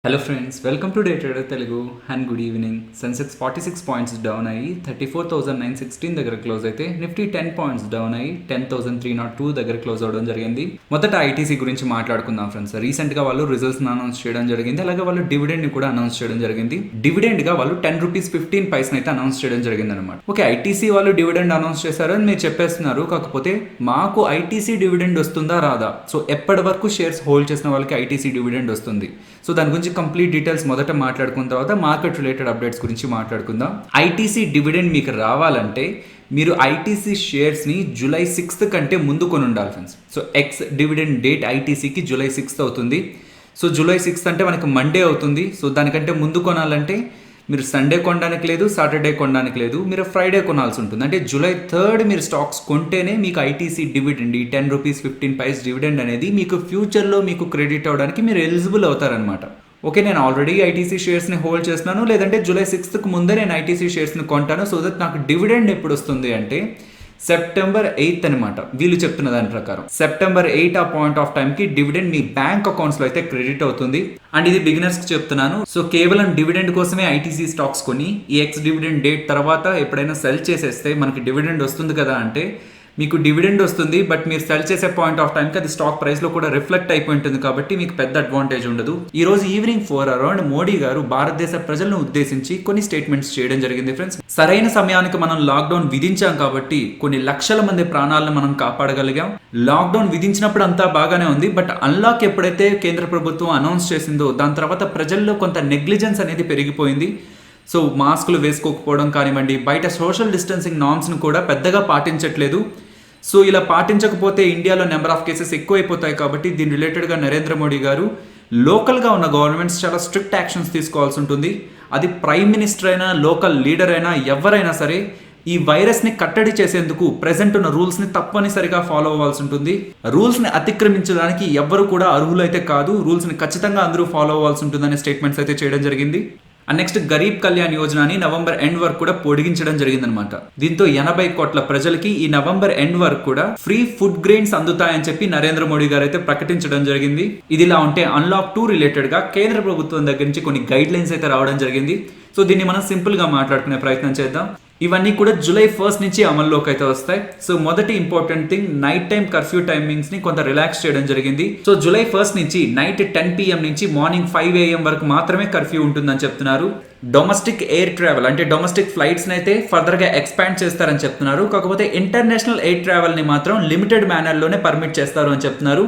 Hello friends, welcome to day trader Telugu and good evening. Sensex 46 points down అయ్యి 34,916 దగ్గర close అయితే Nifty 10 points down అయ్యి 10,302 దగ్గర క్లోజ్ అవడం జరిగింది. మొదట ఐటీసీ గురించి మాట్లాడుకుందాం ఫ్రెండ్స్. రీసెంట్గా వాళ్ళు రిజల్ట్స్ అనౌన్స్ చేయడం జరిగింది, అలాగే వాళ్ళు డివిడెండ్ ని కూడా అనౌన్స్ చేయడం జరిగింది. డివిడెండ్ గా వాళ్ళు ₹10.15 అయితే అనౌన్స్ చేయడం జరిగింది అనమాట. ఓకే, ఐటీసీ వాళ్ళు డివిడెండ్ అనౌన్స్ చేశారు అని మీరు చెప్పేస్తున్నారు. కాకపోతే మాకు ఐటీసీ డివిడెండ్ వస్తుందా రాదా? సో ఎప్పటి వరకు షేర్స్ హోల్డ్ చేసిన వాళ్ళకి ఐటీసీ డివిడెండ్ వస్తుంది? సో దాని గురించి కంప్లీట్ డీటెయిల్స్ మొదట మాట్లాడుకున్న తర్వాత మార్కెట్ రిలేటెడ్ అప్డేట్స్ గురించి మాట్లాడుకుందాం. ఐటీసీ డివిడెండ్ మీకు రావాలంటే మీరు ఐటీసీ షేర్స్ని జూలై 6th కంటే ముందు కొని ఉండాలి friends. So ex dividend date ఐటీసీకి జూలై 6th అవుతుంది. సో జూలై 6th అంటే మనకి మండే అవుతుంది. సో దానికంటే ముందు కొనాలంటే మీరు సండే కొనడానికి లేదు, సాటర్డే కొనడానికి లేదు, మీరు ఫ్రైడే కొనాల్సి ఉంటుంది. అంటే జూలై 3rd మీరు స్టాక్స్ కొంటేనే మీకు ఐటీసీ డివిడెండ్, ఈ ₹10.15 డివిడెండ్ అనేది మీకు ఫ్యూచర్లో మీకు క్రెడిట్ అవ్వడానికి మీరు ఎలిజిబుల్ అవుతారనమాట. ఓకే, నేను ఆల్రెడీ ఐటీసీ షేర్స్ని హోల్డ్ చేస్తున్నాను, లేదంటే జూలై 6th ముందే నేను ఐటీసీ షేర్స్ని కొంటాను. సో దట్ నాకు డివిడెండ్ ఎప్పుడు వస్తుంది అంటే September 8th అనమాట. వీళ్ళు చెప్తున్న దాని ప్రకారం September 8 ఆ పాయింట్ ఆఫ్ టైంకి డివిడెండ్ మీ బ్యాంక్ అకౌంట్స్లో అయితే క్రెడిట్ అవుతుంది. అండ్ ఇది బిగినర్స్కి చెప్తున్నాను. సో కేవలం డివిడెండ్ కోసమే ఐటీసీ స్టాక్స్ కొని ఈ ఎక్స్ డివిడెండ్ డేట్ తర్వాత ఎప్పుడైనా సెల్ చేసేస్తే మనకి డివిడెండ్ వస్తుంది కదా అంటే మీకు డివిడెండ్ వస్తుంది, బట్ మీరు సెల్ చేసే పాయింట్ ఆఫ్ టైంకి అది స్టాక్ ప్రైస్లో కూడా రిఫ్లెక్ట్ అయిపోయి ఉంటుంది. కాబట్టి మీకు పెద్ద అడ్వాంటేజ్ ఉండదు. ఈ రోజు ఈవినింగ్ 4 అరౌండ్ మోడీ గారు భారతదేశ ప్రజలను ఉద్దేశించి కొన్ని స్టేట్మెంట్స్ చేయడం జరిగింది ఫ్రెండ్స్. సరైన సమయానికి మనం లాక్డౌన్ విధించాం కాబట్టి కొన్ని లక్షల మంది ప్రాణాలను మనం కాపాడగలిగాం. లాక్డౌన్ విధించినప్పుడు అంతా బాగానే ఉంది, బట్ అన్లాక్ ఎప్పుడైతే కేంద్ర ప్రభుత్వం అనౌన్స్ చేసిందో దాని తర్వాత ప్రజల్లో కొంత నెగ్లిజెన్స్ అనేది పెరిగిపోయింది. సో మాస్కులు వేసుకోకపోవడం కానివ్వండి, బయట సోషల్ డిస్టెన్సింగ్ నార్మ్స్ను కూడా పెద్దగా పాటించట్లేదు. సో ఇలా పాటించకపోతే ఇండియాలో నెంబర్ ఆఫ్ కేసెస్ ఎక్కువైపోతాయి. కాబట్టి దీని రిలేటెడ్గా నరేంద్ర మోడీ గారు లోకల్గా ఉన్న గవర్నమెంట్స్ చాలా స్ట్రిక్ట్ యాక్షన్స్ తీసుకోవాల్సి ఉంటుంది. అది ప్రైమ్ మినిస్టర్ అయినా, లోకల్ లీడర్ అయినా, ఎవరైనా సరే ఈ వైరస్ని కట్టడి చేసేందుకు ప్రెసెంట్ ఉన్న రూల్స్ని తప్పనిసరిగా ఫాలో అవ్వాల్సి ఉంటుంది. రూల్స్ని అతిక్రమించడానికి ఎవ్వరు కూడా అర్హులైతే కాదు. రూల్స్ని ఖచ్చితంగా అందరూ ఫాలో అవ్వాల్సి ఉంటుందనే స్టేట్మెంట్స్ అయితే చేయడం జరిగింది. అండ్ నెక్స్ట్ గరీబ్ కళ్యాణ్ యోజనని నవంబర్ ఎండ్ వరకు కూడా పొడిగించడం జరిగిందనమాట. దీంతో 80 కోట్ల ప్రజలకి ఈ నవంబర్ ఎండ్ వరకు కూడా ఫ్రీ ఫుడ్ గ్రెయిన్స్ అందుతాయని చెప్పి నరేంద్ర మోడీ గారు అయితే ప్రకటించడం జరిగింది. ఇదిలా ఉంటే అన్లాక్ 2 రిలేటెడ్ గా కేంద్ర ప్రభుత్వం దగ్గర నుంచి కొన్ని గైడ్ లైన్స్ అయితే రావడం జరిగింది. సో దీన్ని మనం సింపుల్ గా మాట్లాడుకునే ప్రయత్నం చేద్దాం. ఇవన్నీ కూడా జూలై 1st నుంచి అమల్లోకి అయితే వస్తాయి. సో మొదటి important thing, night time curfew timings ని కొంత రిలాక్స్ చేయడం జరిగింది. సో జూలై 1st నుంచి నైట్ 10 PM నుంచి మార్నింగ్ 5 AM వరకు మాత్రమే కర్ఫ్యూ ఉంటుందని చెప్తున్నారు. డొమెస్టిక్ ఎయిర్ ట్రావెల్ అంటే డొమెస్టిక్ ఫ్లైట్స్ అయితే ఫర్దర్ గా ఎక్స్పాండ్ చేస్తారని చెప్తున్నారు. కాకపోతే ఇంటర్నేషనల్ ఎయిర్ ట్రావెల్ ని మాత్రం లిమిటెడ్ మేనర్ లోనే పర్మిట్ చేస్తారు అని చెప్తున్నారు.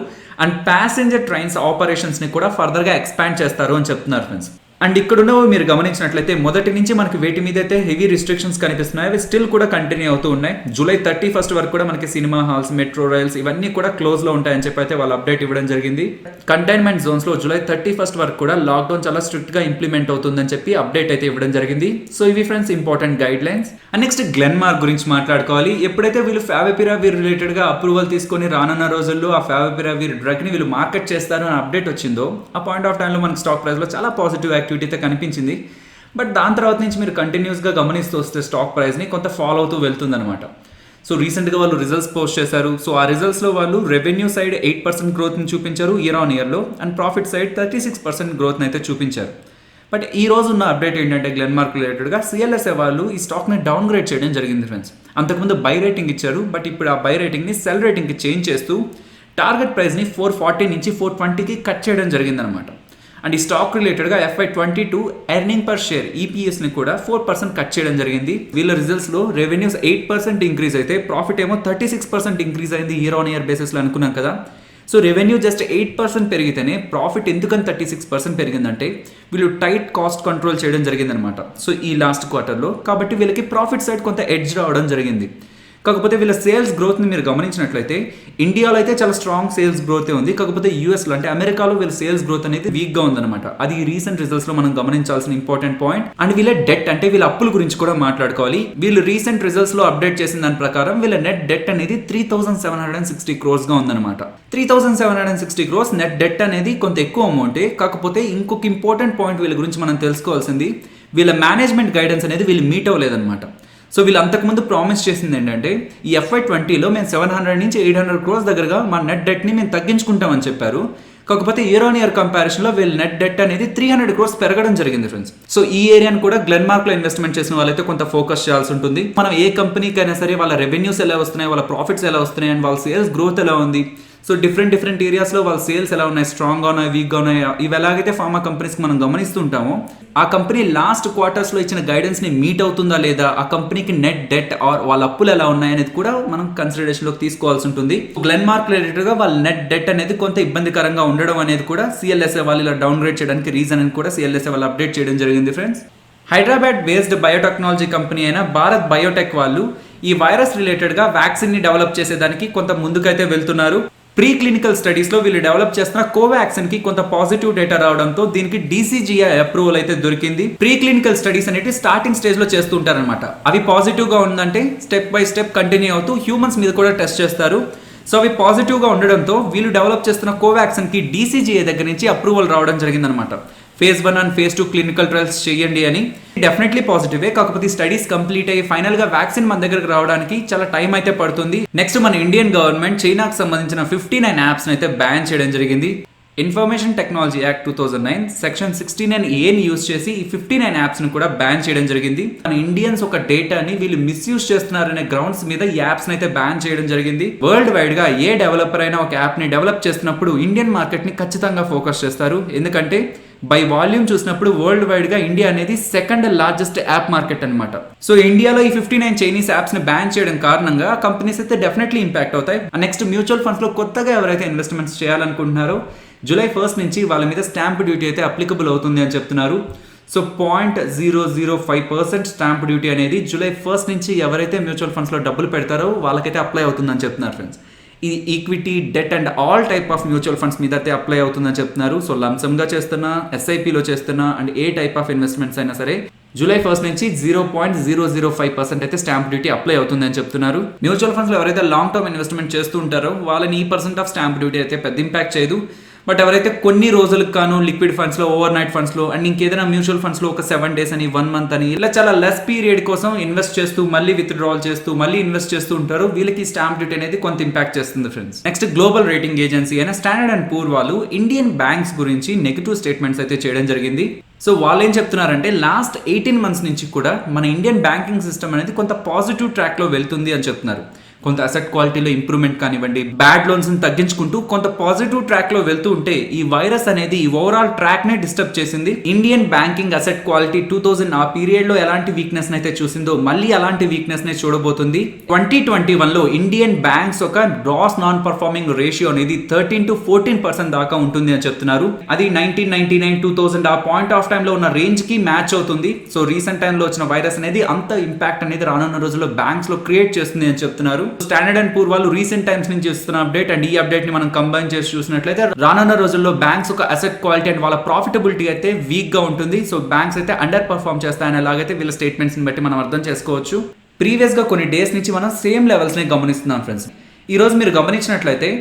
అండ్ ప్యాసింజర్ ట్రైన్స్ ఆపరేషన్స్ ని కూడా ఫర్దర్ గా ఎక్స్పాండ్ చేస్తారు అని చెప్తున్నారు ఫ్రెండ్స్. అండ్ ఇక్కడున్న మీరు గమనించినట్లయితే మొదటి నుంచి మనకి వేటి మీద అయితే హెవీ రిస్ట్రిక్షన్స్ కనిపిస్తున్నాయి, అవి స్టిల్ కూడా కంటిన్యూ అవుతూ ఉన్నాయి. జూలై 31st వరకు కూడా మనకి సినిమా హాల్స్, మెట్రో రైల్స్ ఇవన్నీ కూడా క్లోజ్ లో ఉంటాయని చెప్పి అయితే వాళ్ళు అప్డేట్ ఇవ్వడం జరిగింది. కంటైన్మెంట్ జోన్స్ లో జూలై 31st వరకు కూడా లాక్డౌన్ చాలా స్ట్రిక్ట్ గా ఇంప్లిమెంట్ అవుతుందని చెప్పి అప్డేట్ అయితే ఇవ్వడం జరిగింది. సో ఇవి friends important guide lines. And next Glenmark గురించి మాట్లాడుకోవాలి. ఎప్పుడైతే వీళ్ళు ఫావిపిరావిర్ రిలేటెడ్ గా అప్రూవల్ తీసుకొని రానున్న రోజుల్లో ఆ ఫావిపిరావిర్ డ్రగ్ ని వీళ్ళు మార్కెట్ చేస్తారు అని అప్డేట్ వచ్చిందో ఆ పాయింట్ ఆఫ్ టైంలో మనకి స్టాక్ ప్రైస్ లో చాలా పాజిటివ్ యాక్టివిటీ అయితే కనిపించింది. బట్ దాని తర్వాత నుంచి మీరు కంటిన్యూస్గా గమనిస్తూ వస్తే స్టాక్ ప్రైస్ని కొంత ఫాలో అవుతూ వెళ్తుందన్నమాట. సో రీసెంట్గా వాళ్ళు రిజల్ట్స్ పోస్ట్ చేశారు. సో ఆ రిజల్ట్స్లో వాళ్ళు రెవెన్యూ సైడ్ 8% గ్రోత్ని చూపించారు ఇయర్ ఆన్ ఇయర్లో, అండ్ ప్రాఫిట్ సైడ్ 36% గ్రోత్ని అయితే చూపించారు. బట్ ఈ రోజు ఉన్న అప్డేట్ ఏంటంటే గ్లెన్మార్క్ రిలేటెడ్గా సిఎల్ఎస్ఏ వాళ్ళు ఈ స్టాక్ని డౌన్ గ్రేడ్ చేయడం జరిగింది ఫ్రెండ్స్. అంతకుముందు బై రేటింగ్ ఇచ్చారు, బట్ ఇప్పుడు ఆ బై రేటింగ్ని సెల్ రేటింగ్కి చేంజ్ చేస్తూ టార్గెట్ ప్రైస్ని 440 నుంచి 420కి కట్ చేయడం జరిగిందనమాట. అండ్ ఈ స్టాక్ రిలేటెడ్గా FY22 ఎర్నింగ్ పర్ షేర్ EPSని కూడా 4% కట్ చేయడం జరిగింది. వీళ్ళ రిజల్ట్స్లో రెవెన్యూస్ 8% ఇంక్రీజ్ అయితే ప్రాఫిట్ ఏమో 36% ఇంక్రీజ్ అయింది ఇయర్ ఆన్ ఇయర్ బేసిస్లో అనుకున్నాం కదా. సో రెవెన్యూ జస్ట్ 8% పెరిగితేనే ప్రాఫిట్ ఎందుకని 36% పెరిగిందంటే వీళ్ళు టైట్ కాస్ట్ కంట్రోల్ చేయడం జరిగిందనమాట. సో ఈ లాస్ట్ క్వార్టర్లో కాబట్టి వీళ్ళకి ప్రాఫిట్ సైడ్ కొంత ఎడ్జ్ రావడం జరిగింది. కాకపోతే వీళ్ళ సేల్స్ గ్రోత్ని మీరు గమనించినట్లయితే ఇండియాలో అయితే చాలా స్ట్రాంగ్ సేల్స్ గ్రోత్ ఉంది. కాకపోతే యూఎస్లో అంటే అమెరికాలో వీళ్ళ సేల్స్ గ్రోత్ అనేది వీక్గా ఉందన్నమాట. అది రీసెంట్ రిజల్ట్స్లో మనం గమనించాల్సిన ఇంపార్టెంట్ పాయింట్. అండ్ వీళ్ళ డెట్ అంటే వీళ్ళ అప్పుల గురించి కూడా మాట్లాడుకోవాలి. వీళ్ళు రీసెంట్ రిజల్ట్స్లో అప్డేట్ చేసిన దాని ప్రకారం వీళ్ళ నెట్ డెట్ అనేది 3,760 crores ఉందన్నమాట. 3,760 crores నెట్ డెట్ అనేది కొంత ఎక్కువ అమౌంటే. కాకపోతే ఇంకొక ఇంపార్టెంట్ పాయింట్ వీళ్ళ గురించి మనం తెలుసుకోవాల్సింది, వీళ్ళ మేనేజ్మెంట్ గైడెన్స్ అనేది వీళ్ళు మీట్ అవ్వలేదన్నమాట. సో వీళ్ళు అంతకుముందు ప్రామిస్ చేసింది ఏంటంటే ఈ FY20లో మేము 700 నుంచి 800 crores దగ్గరగా మా నెట్ డెట్ని మేము తగ్గించుకుంటామని చెప్పారు. కాకపోతే ఇయర్ ఆన్ ఇయర్ కంపారిజన్ లో వీళ్ళ నెట్ డెట్ అనేది 300 crores పెరగడం జరిగింది ఫ్రెండ్స్. సో ఈ ఏరియాని కూడా గ్లెన్మార్క్ లో ఇన్వెస్ట్మెంట్ చేసిన వాళ్ళైతే కొంత ఫోకస్ చేయాల్సి ఉంటుంది. మనం ఏ కంపెనీకైనా సరే వాళ్ళ రెవెన్యూస్ ఎలా వస్తున్నాయి, వాళ్ళ ప్రాఫిట్స్ ఎలా వస్తున్నాయి అండ్ వాళ్ళ సేల్స్ గ్రోత్ ఎలా ఉంది, సో డిఫరెంట్ ఏరియాస్లో వాళ్ళ సేల్స్ ఎలా ఉన్నాయి, స్ట్రాంగ్గా ఉన్నాయి, వీక్గా ఉన్నాయి, ఇవి ఎలాగైతే ఫార్మా కంపెనీస్కి మనం గమనిస్తుంటామో ఆ కంపెనీ లాస్ట్ క్వార్టర్స్లో ఇచ్చిన గైడెన్స్ని మీట్ అవుతుందా లేదా, ఆ కంపెనీకి నెట్ డెట్ ఆర్ వాళ్ళ అప్పులు ఎలా ఉన్నాయి అనేది కూడా మనం కన్సిడరేషన్లోకి తీసుకోవాల్సి ఉంటుంది. గ్లెన్మార్క్ రిలేటెడ్గా వాళ్ళ నెట్ డెట్ అనేది కొంత ఇబ్బందికరంగా ఉండడం అనేది కూడా సిఎల్ఎస్ఏ వాళ్ళు ఇలా డౌన్ గ్రేడ్ చేయడానికి రీజన్ అని కూడా సిఎల్ఎస్ఏ వాళ్ళు అప్డేట్ చేయడం జరిగింది friends. Hyderabad based biotechnology company అయిన భారత్ బయోటెక్ వాళ్ళు ఈ వైరస్ రిలేటెడ్గా వ్యాక్సిన్ని డెవలప్ చేసేదానికి కొంత ముందుకైతే వెళ్తున్నారు. ప్రీ క్లినికల్ స్టడీస్లో వీళ్ళు డెవలప్ చేస్తున్న కోవాక్సిన్కి కొంత పాజిటివ్ డేటా రావడంతో దీనికి DCGI అప్రూవల్ అయితే దొరికింది. ప్రీ క్లినికల్ స్టడీస్ అనేవి స్టార్టింగ్ స్టేజ్లో చేస్తూ ఉంటారనమాట. అవి పాజిటివ్గా ఉందంటే స్టెప్ బై స్టెప్ కంటిన్యూ అవుతూ హ్యూమన్స్ మీద కూడా టెస్ట్ చేస్తారు. సో అవి పాజిటివ్గా ఉండడంతో వీళ్ళు డెవలప్ చేస్తున్న కోవాక్సిన్కి DCGI దగ్గర నుంచి అప్రూవల్ రావడం జరిగిందనమాట. phase 1 and phase 2 clinical trials చేయండి అని. డెఫినెట్లీ పాజిటివే, కాకపోతే స్టడీస్ కంప్లీట్ అయ్యి ఫైనల్ గా వ్యాక్సిన్ మన దగ్గరకు రావడానికి చాలా టైం అయితే పడుతుంది. నెక్స్ట్ మన ఇండియన్ గవర్నమెంట్ చైనాకు సంబంధించిన 59 యాప్స్ అయితే బ్యాన్ చేయడం జరిగింది. Information technology act 2009 section 69A use చేసి ఈ 59 యాప్స్ ని కూడా బ్యాన్ చేయడం జరిగింది. మన ఇండియన్స్ ఒక డేటాని వీళ్ళు మిస్యూజ్ చేస్తున్నారనే గ్రౌండ్స్ మీద ఈ యాప్స్ అయితే బ్యాన్ చేయడం జరిగింది. వరల్డ్ వైడ్ గా ఏ డెవలపర్ అయినా ఒక యాప్ ని డెవలప్ చేస్తున్నప్పుడు ఇండియన్ మార్కెట్ ని ఖచ్చితంగా ఫోకస్ చేస్తారు. ఎందుకంటే బై వాల్యూమ్ చూసినప్పుడు వరల్డ్ వైడ్ గా ఇండియా అనేది సెకండ్ లార్జెస్ట్ యాప్ మార్కెట్ అనమాట. సో ఇండియాలో ఈ 59 చైనీస్ యాప్స్ ని బ్యాన్ చేయడం కారణంగా కంపెనీస్ అయితే డెఫినెట్లీ ఇంపాక్ట్ అవుతాయి. నెక్స్ట్ మ్యూచువల్ ఫండ్స్ లో కొత్తగా ఎవరైతే ఇన్వెస్ట్మెంట్స్ చేయాలనుకుంటున్నారో జూలై 1 నుంచి వాళ్ళ మీద స్టాంప్ డ్యూటీ అయితే అప్లికబుల్ అవుతుంది అని చెప్తున్నారు. సో 0.005% స్టాంప్ డ్యూటీ అనేది జూలై 1 నుంచి ఎవరైతే మ్యూచువల్ ఫండ్స్ లో డబ్బులు పెడతారో వాళ్ళకైతే అప్లై అవుతుందని చెప్తున్నారు ఫ్రెండ్స్. ఇది equity, debt and all type of mutual funds మీద అయితే అప్లై అవుతుందని చెప్తున్నారు. సో లంసమ్గా చేస్తున్నా, SIPలో చేస్తున్నా and A type of investments అయినా సరే జూలై 1 నుంచి 0.005% అయితే స్టాంప్ డ్యూటీ అప్లై అవుతుందని చెప్తున్నారు. మ్యూచువల్ ఫండ్స్లో ఎవరైతే లాంగ్ టర్మ్ ఇన్వెస్ట్మెంట్ చేస్తూ ఉంటారో వాళ్ళని ఈ % ఆఫ్ స్టాంప్ డ్యూటీ అయితే పెద్ద ఇంపాక్ట్ చేయదు. బట్ ఎవరైతే కొన్ని రోజులకు కాను లిక్విడ్ ఫండ్స్లో, ఓవర్ నైట్ ఫండ్స్లో అండ్ ఇంకేదైనా మ్యూచువల్ ఫండ్స్లో ఒక 7 days అని 1 month అని ఇలా చాలా లెస్ పీరియడ్ కోసం ఇన్వెస్ట్ చేస్తూ మళ్ళీ విత్డ్రాల్ చేస్తూ మళ్ళీ ఇన్వెస్ట్ చేస్తూ ఉంటారు, వీళ్ళకి స్టాంప్ డ్యూటీ అనేది కొంత ఇంపాక్ట్ చేస్తుంది friends. Next global rating agency అయిన స్టాండర్డ్ అండ్ పూర్ వాళ్ళు ఇండియన్ బ్యాంక్స్ గురించి నెగిటివ్ స్టేట్మెంట్స్ అయితే చేయడం జరిగింది. సో వాళ్ళు ఏం చెప్తున్నారంటే లాస్ట్ 18 months నుంచి కూడా మన ఇండియన్ బ్యాంకింగ్ సిస్టమ్ అనేది కొంత పాజిటివ్ ట్రాక్లో వెళ్తుంది అని చెప్తున్నారు. కొంత అసెట్ క్వాలిటీలో ఇంప్రూవ్మెంట్ కానివ్వండి, బ్యాడ్ లోన్స్ ని తగ్గించుకుంటూ కొంత పాజిటివ్ ట్రాక్ లో వెళ్తూ ఉంటే ఈ వైరస్ అనేది ఈ ఓవరాల్ ట్రాక్ నే డిస్టర్బ్ చేసింది. ఇండియన్ బ్యాంకింగ్ అసెట్ క్వాలిటీ 2000 ఆ పీరియడ్ లో ఎలాంటి వీక్నెస్ అయితే చూసిందో మళ్ళీ అలాంటి వీక్నెస్ నే చూడబోతుంది. 2021 లో ఇండియన్ బ్యాంక్స్ ఒక గ్రాస్ నాన్ పర్ఫార్మింగ్ రేషియో అనేది 13 to 14% దాకా ఉంటుంది అని చెప్తున్నారు. అది 1999, 2000 ఆ పాయింట్ ఆఫ్ టైమ్ లో ఉన్న రేంజ్ కి మ్యాచ్ అవుతుంది. సో రీసెంట్ టైమ్ లో వచ్చిన వైరస్ అనేది అంత ఇంపాక్ట్ అనేది రానున్న రోజుల్లో బ్యాంక్స్ లో క్రియేట్ చేస్తుంది అని చెప్తున్నారు. స్టాండర్డ్ అండ్ పూర్ వాళ్ళు రీసెంట్ టైమ్స్ నుంచి ఇస్తున్న అప్డేట్ అండ్ ఈ అప్డేట్ ని మనం కంబైన్ చేసి చూసినట్లయితే రానున్న రోజుల్లో బ్యాంక్స్ ఒక అసెట్ క్వాలిటీ అండ్ వాళ్ళ ప్రాఫిటబిలిటీ అయితే వీక్ గా ఉంటుంది. సో బ్యాంక్స్ అయితే అండర్ పర్ఫార్మ్ చేస్తాయని అలాగైతే వీళ్ళ స్టేట్మెంట్స్ ని బట్టి మనం అర్థం చేసుకోవచ్చు. ప్రీవియస్ గా కొన్ని డేస్ నుంచి మనం సేమ్ లెవెల్స్ ని గమనిస్తున్నాం ఫ్రెండ్స్. ఈ రోజు మీరు గమనించినట్లయితే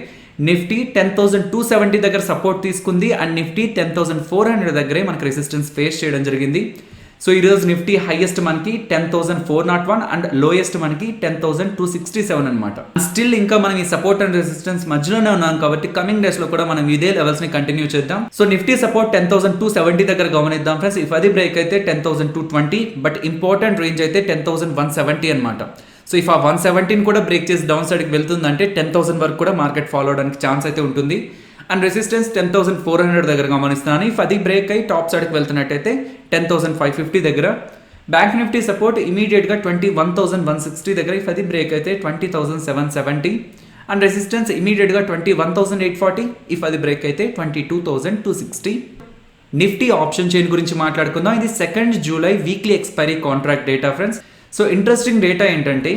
నిఫ్టీ 10,270 దగ్గర సపోర్ట్ తీసుకుంది అండ్ నిఫ్టీ 10,400 దగ్గరే మనకి రెసిస్టెన్స్ ఫేస్ చేయడం జరిగింది. సో ఈరోజు నిఫ్టీ హైయెస్ట్ మనకి 10,401 అండ్ లోయెస్ట్ మనకి 10,267 అనమాట. స్టిల్ ఇంకా మనం ఈ సపోర్ట్ అండ్ రెసిస్టెన్స్ మధ్యలోనే ఉన్నాం కాబట్టి కమింగ్ డేస్ లో కూడా మనం ఇదే లెవెల్స్ ని కంటిన్యూ చేద్దాం. సో నిఫ్టీ సపోర్ట్ 10,270 దగ్గర గమనిద్దాం ఫ్రెండ్స్. ఇఫ్ అది బ్రేక్ అయితే 10,220, బట్ ఇంపార్టెంట్ రేంజ్ అయితే 10,170 అనమాట. సో ఇఫ్ ఆ 170 కూడా బ్రేక్ చేసి డౌన్ సైడ్కి వెళ్తుందంటే 10,000 వరకు కూడా మార్కెట్ ఫాలో అవడానికి ఛాన్స్ అయితే ఉంటుంది. అండ్ రెసిస్టెన్స్ 10,400 దగ్గర గమనిస్తున్నాను. ఇఫ్ అది బ్రేక్ అయ్యి టాప్ సైడ్కి వెళ్తున్నట్టయితే 10,550 దగ్గర. బ్యాంక్ నిఫ్టీ సపోర్ట్ ఇమీడియట్గా 21,160 దగ్గర. ఇఫ్ అది బ్రేక్ అయితే 20,770 అండ్ రెసిస్టెన్స్ ఇమీడియట్గా 21,840. ఇఫ్ అది బ్రేక్ అయితే 22,260. నిఫ్టీ ఆప్షన్ చైన్ గురించి మాట్లాడుకుందాం. ఇది 2 July weekly expiry contract data friends. So interesting data ఏంటంటే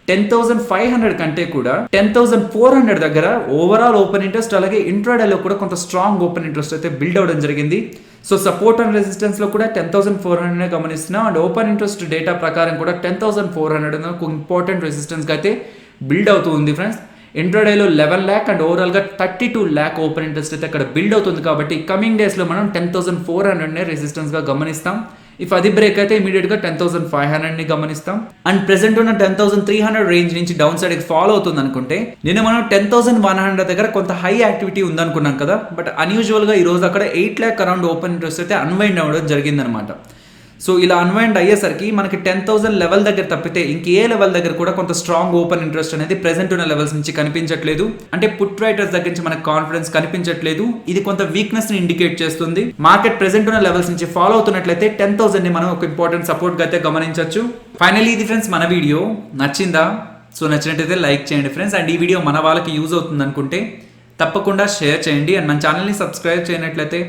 10,500 కంటే కూడా 10,400 దగ్గర ఓవరాల్ ఓపెన్ ఇంట్రెస్ట్ అలాగే ఇంట్రాడేలో కూడా కొంత స్ట్రాంగ్ ఓపెన్ ఇంట్రెస్ట్ అయితే బిల్డ్ అవడం జరిగింది. సో సపోర్ట్ అండ్ రెసిస్టెన్స్ లో కూడా 10,400 గమనిస్తున్నాం అండ్ ఓపెన్ ఇంట్రెస్ట్ డేటా ప్రకారం కూడా 10,400 ఒక ఇంపార్టెంట్ రెసిస్టెన్స్ అయితే బిల్డ్ అవుతూ ఉంది ఫ్రెండ్స్. ఇంట్రాడేలో 11 lakh అండ్ ఓవరాల్ గా 32 lakh ఓపెన్ ఇంట్రెస్ట్ అయితే అక్కడ బిల్డ్ అవుతుంది. కాబట్టి కమింగ్ డేస్ లో మనం 10,400 రెసిస్టెన్స్ గా గమనిస్తాం. ఇఫ్ అది బ్రేక్ అయితే ఇమీడియట్గా 10,500ని గమనిస్తాం. అండ్ ప్రెసెంట్ ఉన్న 10,300 రేంజ్ నుంచి డౌన్ సైడ్కి ఫాలో అవుతుంది అనుకుంటే నిన్న మనం 10,100 దగ్గర కొంత హై యాక్టివిటీ ఉందనుకున్నాం కదా, బట్ అన్యూజువల్గా ఈ రోజు అక్కడ 8 lakh అరౌండ్ ఓపెన్ ఇంట్రెస్ట్ అయితే అన్వైండ్ అవ్వడం జరిగిందనమాట. సో ఇలా అన్వైండ్ అయ్యేసరికి మనకి 10,000 లెవెల్ దగ్గర తప్పితే ఇంకే లెవెల్ దగ్గర కూడా కొంత స్ట్రాంగ్ ఓపెన్ ఇంట్రెస్ట్ అనేది ప్రెసెంట్ ఉన్న లెవెల్స్ నుంచి కనిపించట్లేదు. అంటే పుట్ రైటర్స్ దగ్గర నుంచి మనకు కాన్ఫిడెన్స్ కనిపించట్లేదు. ఇది కొంత వీక్నెస్ ని ఇండికేట్ చేస్తుంది. మార్కెట్ ప్రెసెంట్ ఉన్న లెవెల్స్ నుంచి ఫాలో అవుతున్నట్లయితే 10,000 ని మనం ఒక ఇంపార్టెంట్ సపోర్ట్ గా అయితే గమనించవచ్చు. ఫైనల్లీ ఇది ఫ్రెండ్స్ మన వీడియో నచ్చిందా? సో నచ్చినట్టయితే లైక్ చేయండి ఫ్రెండ్స్. అండ్ ఈ వీడియో మన వాళ్ళకి యూజ్ అవుతుంది అనుకుంటే తప్పకుండా షేర్ చేయండి. అండ్ మన ఛానల్ని సబ్స్క్రైబ్ చేయనట్లయితే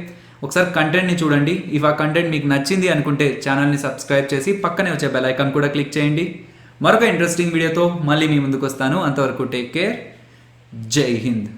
ఒకసారి కంటెంట్ని చూడండి. ఇఫ్ ఆ కంటెంట్ మీకు నచ్చింది అనుకుంటే ఛానల్ని సబ్స్క్రైబ్ చేసి పక్కనే వచ్చే బెల్ ఐకాన్ కూడా క్లిక్ చేయండి. మరొక ఇంట్రెస్టింగ్ వీడియోతో మళ్ళీ మీ ముందుకు వస్తాను. అంతవరకు టేక్ కేర్. జై హింద్.